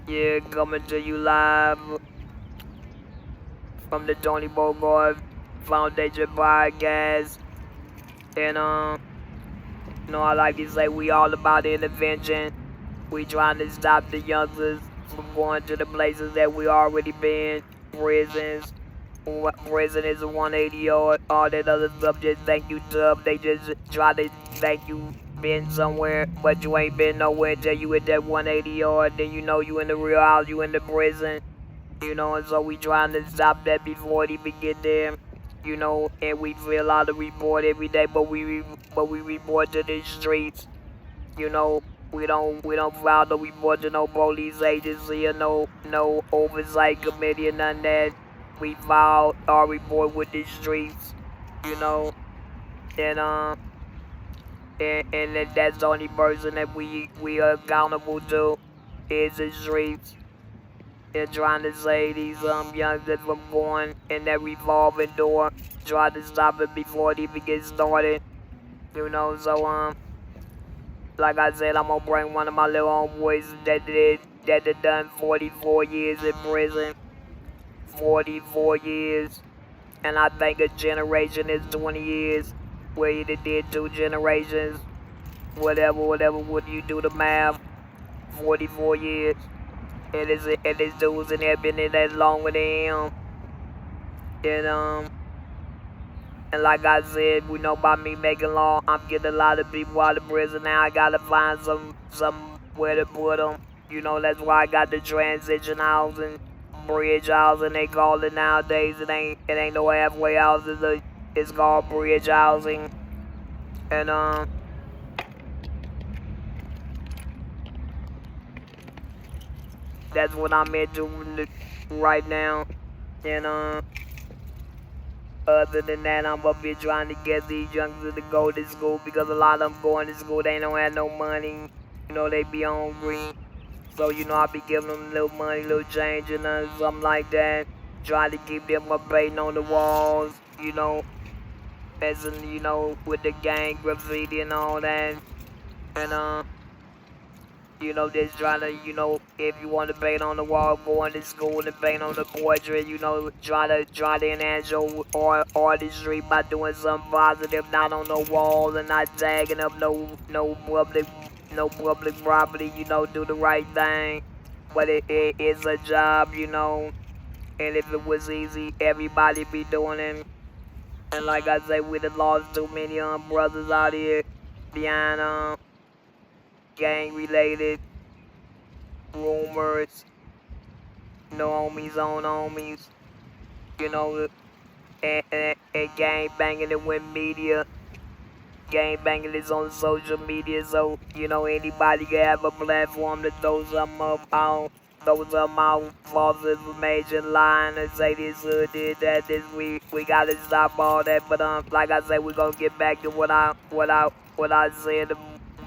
Yeah, coming to you live from the Tony Bogart Foundation podcast. And I like to say we all about intervention. We trying to stop the youngsters from going to the places that we already been. Prisons. Prison is a 180 or all that other stuff. Just think you tough. They just try to think you been somewhere, but you ain't been nowhere until you hit that 180 yard. Then you know you in the real house, you in the prison. And so we trying to stop that before it even get there. And we fill out a report every day, but we report to the streets. You know, we don't file the report to no police agency or no oversight committee or none of that. We file our report with the streets. You know, and that's the only person that we are accountable to is the streets. They're trying to say these youngsters from going in that revolving door, try to stop it before it even gets started. So like I said, I'm gonna bring one of my little homeboys that done 44 years in prison. 44 years. And I think a generation is 20 years. Where you did 2 generations. Whatever, what do you do the math? 44 years. And this dudes in there been in that longer than him. And and like I said, we know about me making law. I'm getting a lot of people out of prison now. I gotta find somewhere to put them. That's why I got the transition housing, bridge housing they call it nowadays. It ain't no halfway houses. It's called bridge housing. And that's what I'm into right now. And other than that, I'm up here trying to get these youngsters to go to school because a lot of them going to school, they don't have no money. They be hungry. So, I be giving them a little money, little change and something like that. Trying to keep them up painting on the walls, as in, with the gang graffiti and all that. And, just trying to, if you want to paint on the wall, going to school and paint on the portrait, try to enhance your artistry by doing something positive, not on the wall and not tagging up no public property, do the right thing. But it is a job, and if it was easy, everybody be doing it. And like I say, we done lost too many brothers out here behind gang related rumors, no homies on homies, you know, and gang banging it with media. Gang banging is on social media, so anybody can have a platform to throw something up out. Throw something out, false information, lying, and say this hood did that, this we gotta stop all that. But like I said, we gonna get back to what I said,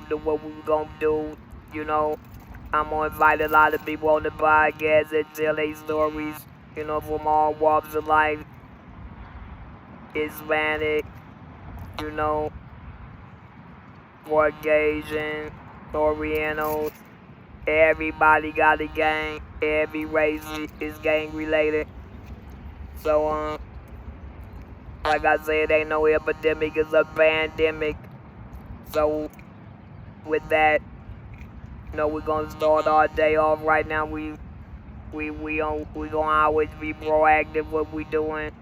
to what we gonna do. I'm gonna invite a lot of people on the podcast and tell their stories, from all walks of life. Hispanic, you know, Caucasian, Orientals. Everybody got a gang. Every race is gang related. So, like I said, ain't no epidemic, it's a pandemic. So, with that, we're gonna start our day off right now. We gonna always be proactive what we doing.